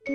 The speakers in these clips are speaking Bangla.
তো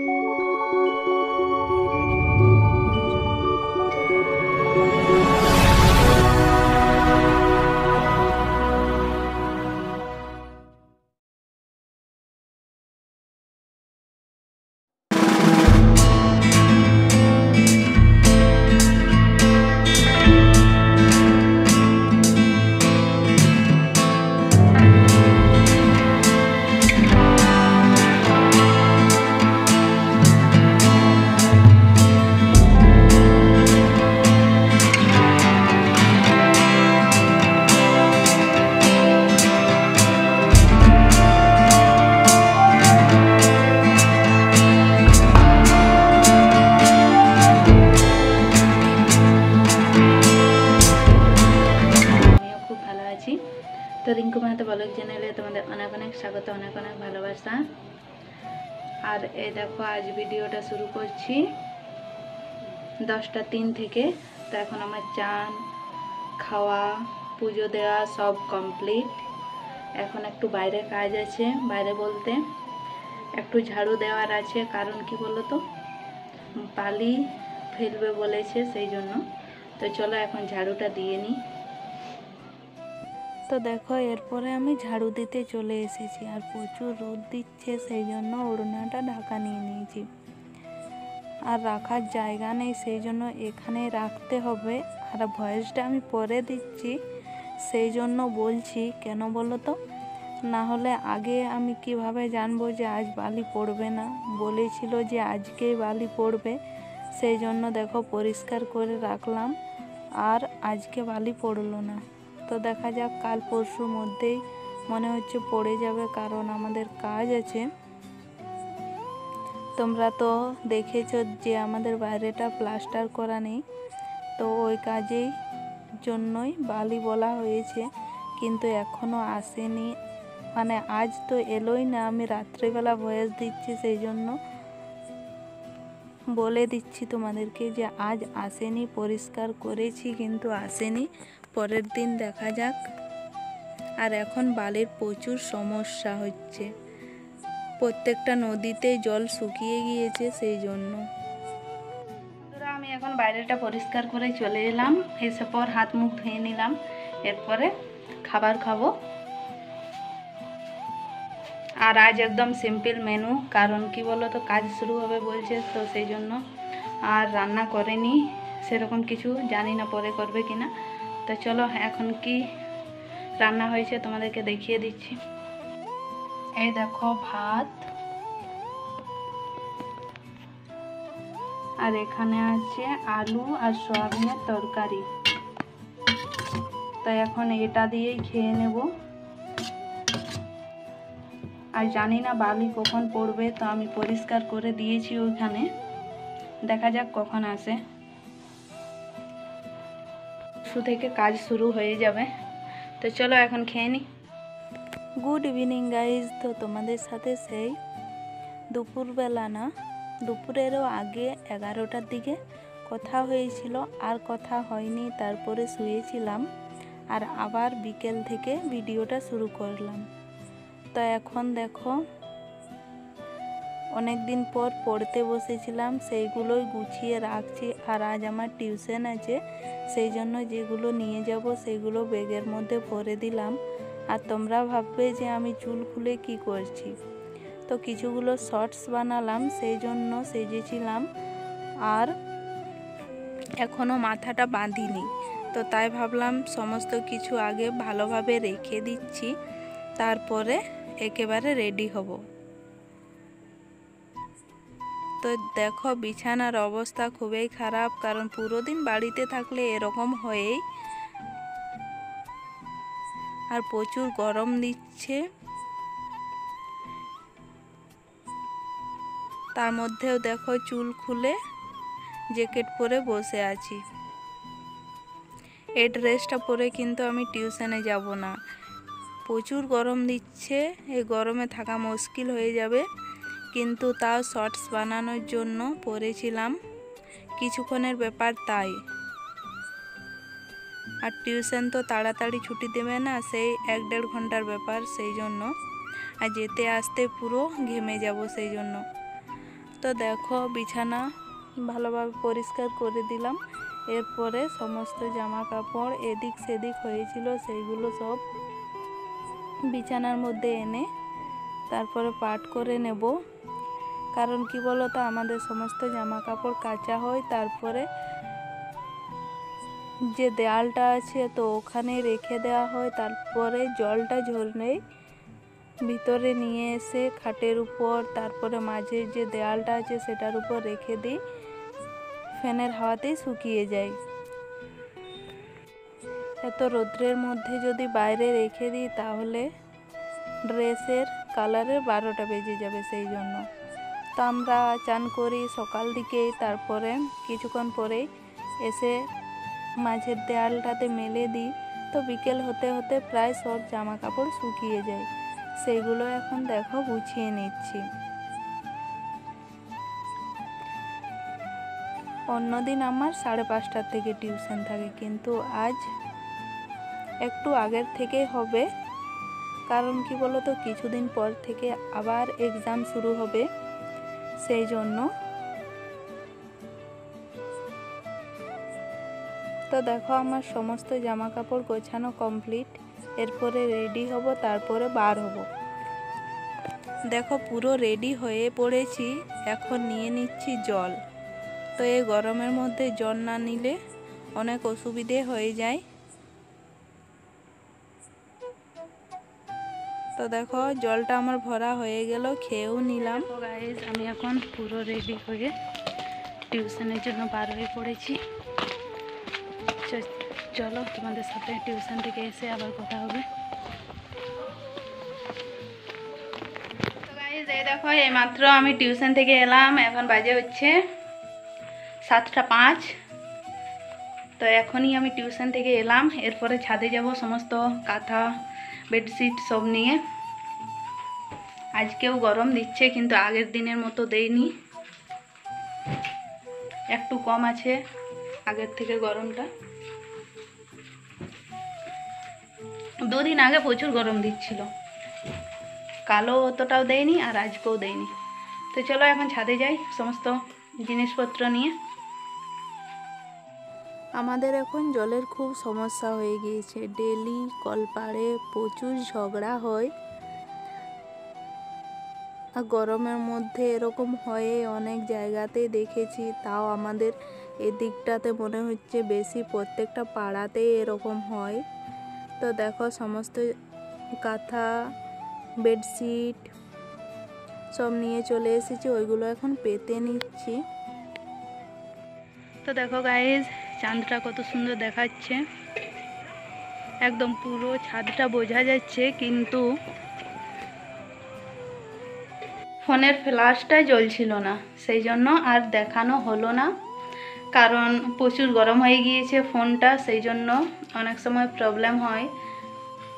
রিঙ্কু মাহাতো ব্লগ চ্যানেলে তোমাদের অনেক অনেক স্বাগত, অনেক অনেক ভালোবাসা। আর এই দেখো আজ ভিডিওটা শুরু করছি 10টা 3 থেকে। তো এখন আমার চান খাওয়া পুজো দেওয়া সব কমপ্লিট। এখন একটু বাইরে কাজ আছে, বাইরে বলতে একটু ঝাড়ু দেওয়ার আছে, কারণ কি বলো তো বালি ফেলবে বলেছে সেই জন্য। তো চলো এখন ঝাড়ুটা দিয়ে নিই। তো দেখো এরপরে আমি ঝাড়ু দিতে চলে এসেছি, আর প্রচুর রোদ দিচ্ছে সেই জন্য ওড়নাটা ঢাকা নিয়ে নিয়েছি। আর রাখার জায়গা নেই সেই জন্য এখানে রাখতে হবে। আর ভয়েসটা আমি পরে দিচ্ছি সেই জন্য বলছি, কেন বলো তো, না হলে আগে আমি কিভাবে জানবো যে আজ বালি পড়বে না। বলেছিল যে আজকেই বালি পড়বে, সেই জন্য দেখো পরিষ্কার করে রাখলাম, আর আজকে বালি পড়লো না। তো দেখা যাক, কাল পরশুর মধ্যেই মনে হচ্ছে পড়ে যাবে, কারণ আমাদের কাজ আছে। তোমরা তো দেখেছো যে আমাদের বাইরেটা প্লাস্টার করা নেই, তো ওই কাজেই জন্যই বালি বলা হয়েছে, কিন্তু এখনও আসেনি। মানে আজ তো এলোই না, আমি রাত্রিবেলা ভয়েস দিচ্ছি সেই জন্য বলে দিচ্ছি তোমাদেরকে যে আজ আসেনি। পরিষ্কার করেছি কিন্তু আসেনি, পরের দিন দেখা যাক। আর এখন বালির প্রচুর সমস্যা হচ্ছে, প্রত্যেকটা নদীতে জল শুকিয়ে গিয়েছে সেই জন্য। আমি এখন বাইরেটা পরিষ্কার করে চলে এলাম, এসে পর হাত মুখ ধুয়ে নিলাম, এরপরে খাবার খাবো। আর আজ একদম সিম্পল মেনু, কারণ কি বলো তো কাজ শুরু হবে বলছে, তো সেই জন্য আর রান্না করেনি সেরকম কিছু, জানি না পরে করবে কিনা। তো চলো এখন কি রান্না হয়েছে তোমাদেরকে দেখিয়ে দিচ্ছি। এই দেখো ভাত, আর এখানে আছে আলু আর সয়াবিনের তরকারি। তো এখন এটা দিয়েই খেয়ে নেব। আর জানি না বালি কখন পড়বে, তো আমি পরিষ্কার করে দিয়েছি ওইখানে, দেখা যাক কখন আসে। পরশু থেকে কাজ শুরু হয়ে যাবে। তো চলো এখন খেয়ে নিই। Good evening guys. তো তোমাদের সাথে সেই দুপুরবেলা না, দুপুরেরও আগে 11টার দিকে কথা হয়েছিল, আর কথা হয়নি। তারপরে শুয়েছিলাম, আর আবার বিকেল থেকে ভিডিওটা শুরু করলাম। তো এখন দেখো অনেক দিন পর পড়তে বসেছিলাম, সেইগুলোই গুছিয়ে রাখছি। আর আজ আমার টিউশন আছে, সেই জন্য যেগুলো নিয়ে যাব সেগুলো ব্যাগের মধ্যে ভরে দিলাম। আর তোমরা ভাববে যে আমি চুল খুলে কি করছি, তো কিছুগুলো শর্টস বানালাম সেই জন্য সেজেছিলাম, আর এখনও মাথাটা বাঁধিনি। তো তাই ভাবলাম সমস্ত কিছু আগে ভালোভাবে রেখে দিচ্ছি, তারপরে একেবারে রেডি হব। তো দেখো বিছানার অবস্থা খুবই খারাপ, কারণ পুরো দিন বাড়িতে থাকলে এরকম হয়েই। আর প্রচুর গরম দিচ্ছে, তার মধ্যেও দেখো চুল খুলে জ্যাকেট পরে বসে আছি। এই ড্রেসটা পরে কিন্তু আমি টিউশনে যাব না, প্রচুর গরম দিচ্ছে, এই গরমে থাকা মুশকিল হয়ে যাবে। কিন্তু তাও শর্টস বানানোর জন্য পরেছিলাম, কিছুক্ষণের ব্যাপার তাই। আর টিউশন তো তাড়াতাড়ি ছুটি দেবে না, সেই 1-1.5 ঘন্টার ব্যাপার, সেই জন্য। আর যেতে আসতে পুরো ঘেমে যাব সেই জন্য। তো দেখো বিছানা ভালোভাবে পরিষ্কার করে দিলাম। এরপরে সমস্ত জামা কাপড় এদিক সেদিক হয়েছিল সেইগুলো সব বিছানার মধ্যে এনে তারপরে পাট করে নেব। কারণ কি বলো তো, আমাদের সমস্ত জামা কাপড় কাচা হয়, তারপরে যে দেয়ালটা আছে তো ওখানে রেখে দেওয়া হয়। তারপরে জলটা ঝরলেই ভিতরে নিয়ে এসে খাটের উপর, তারপরে মাঝের যে দেয়ালটা আছে সেটার উপর রেখে দিই, ফ্যানের হাওয়াতেই শুকিয়ে যায়। এত রৌদ্রের মধ্যে যদি বাইরে রেখে দিই তাহলে ড্রেসের কালারের 12টা বেজে যাবে। সেই জন্য তো আমরা চান করি সকাল দিকেই, তারপরে কিছুক্ষণ পরেই এসে মাঝের দেয়ালটাতে মেলে দিই। তো বিকেল হতে হতে প্রায় সব জামা কাপড় শুকিয়ে যায়। সেইগুলো এখন দেখো গুছিয়ে নিচ্ছি। অন্যদিন আমার 5:30টার থেকে টিউশন থাকে, কিন্তু আজ একটু আগের থেকেই হবে। কারণ কি বলো তো, কিছুদিন পর থেকে আবার এক্সাম শুরু হবে, সেই জন্য। তো দেখো আমার সমস্ত জামা কাপড় গোছানো কমপ্লিট। এরপরে রেডি হব, তারপরে বার হব। দেখো পুরো রেডি হয়ে পড়েছি। এখন নিয়ে নিচ্ছি জল। তো এই গরমের মধ্যে জল না নিলে অনেক অসুবিধে হয়ে যায়। তো দেখো জলটা আমার ভরা হয়ে গেল, খেয়েও নিলাম। গাইস আমি এখন পুরো রেডি হয়ে টিউশনের জন্য বার হয়ে পড়েছি। চলো তোমাদের সাথে টিউশন থেকে এসে আবার কথা হবে। তো গাইস এই দেখো এইমাত্র আমি টিউশন থেকে এলাম। এখন বাজে হচ্ছে 7:05। তো এখনই আমি টিউশন থেকে এলাম। এরপরে ছাদে যাব সমস্ত কাঁথা বেডশিট সব নিয়ে। আজকেও গরম দিচ্ছে, কিন্তু আগের দিনের মতো দেয়নি, একটু কম আছে আগের থেকে গরমটা। 2 দিন আগে প্রচুর গরম দিচ্ছিল, কালো অতটাও দেয়নি আর আজকেও দেয়নি। তো চলো এখন ছাদে যাই সমস্ত জিনিসপত্র নিয়ে। আমাদের এখন জলের খুব সমস্যা হয়ে গিয়েছে। ডেলি কলপাড়ে প্রচুর ঝগড়া হয়। আর গরমের মধ্যে এরকম হয়ে অনেক জায়গাতে দেখেছি, তাও আমাদের এদিকটাতে মনে হচ্ছে বেশি, প্রত্যেকটা পাড়াতেই এরকম হয়। তো দেখো সমস্ত কাঁথা বেডশিট সব নিয়ে চলে এসেছি, ওইগুলো এখন পেতে নিচ্ছি। তো দেখো গাইজ চাঁদটা কত সুন্দর দেখাচ্ছে, একদম পুরো ছাদটা বোঝা যাচ্ছে, কিন্তু ফোনের ফ্ল্যাশটাই জ্বলছিল না, সেই জন্য আর দেখানো হলো না। কারণ প্রচুর গরম হয়ে গিয়েছে ফোনটা, সেই জন্য অনেক সময় প্রবলেম হয়।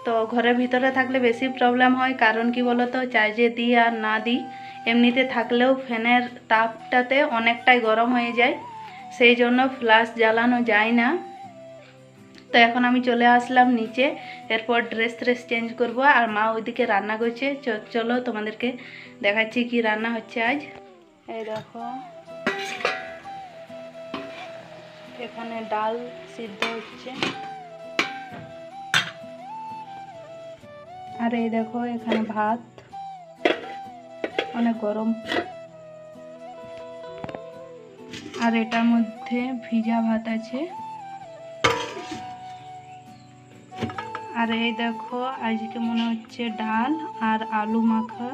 তো ঘরের ভিতরে থাকলে বেশি প্রবলেম হয়, কারণ কি বলো তো, চার্জে দিই আর না দিই, এমনিতে থাকলেও ফ্যানের তাপটাতে অনেকটাই গরম হয়ে যায়, সেই জন্য ফ্ল্যাশ জ্বালানো যায় না। তো এখন আমি চলে আসলাম নিচে। এরপর ড্রেস চেঞ্জ করব, আর মা ওইদিকে রান্না করছে। চলো তোমাদেরকে দেখাচ্ছি কি রান্না হচ্ছে আজ। এই দেখো এখানে ডাল সিদ্ধ হচ্ছে, আর এই দেখো এখানে ভাত, অনেক গরম, আর এটার মধ্যে ভিজা ভাত আছে। আর এই দেখো আজকে মনে হচ্ছে ডাল আর আলু মাখা।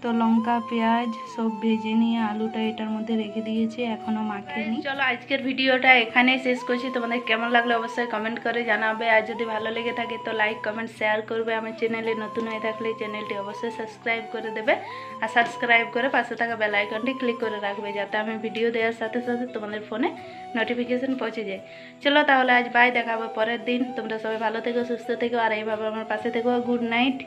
তো লঙ্কা পেঁয়াজ সব ভেজে নিয়ে আলুটা এটার মধ্যে রেখে দিয়েছে, এখনো মাখেনি। চলো আজকের ভিডিওটা এখানেই শেষ করছি। তোমাদের কেমন লাগলো অবশ্যই কমেন্ট করে জানাবে, আর যদি ভালো লেগে থাকে তো লাইক কমেন্ট শেয়ার করবে। আমার চ্যানেলে নতুন হয়ে থাকলে চ্যানেলটি অবশ্যই সাবস্ক্রাইব করে দেবে, আর সাবস্ক্রাইব করে পাশে থাকা বেল আইকনটি ক্লিক করে রাখবে, যাতে আমি ভিডিও দেওয়ার সাথে সাথে তোমাদের ফোনে নোটিফিকেশন পৌঁছে যায়। চলো তাহলে আজ বাই, দেখা হবে পরের দিন। তোমরা সবাই ভালো থেকো, সুস্থ থেকো, আর এইভাবে আমার পাশে থেকো। Good night.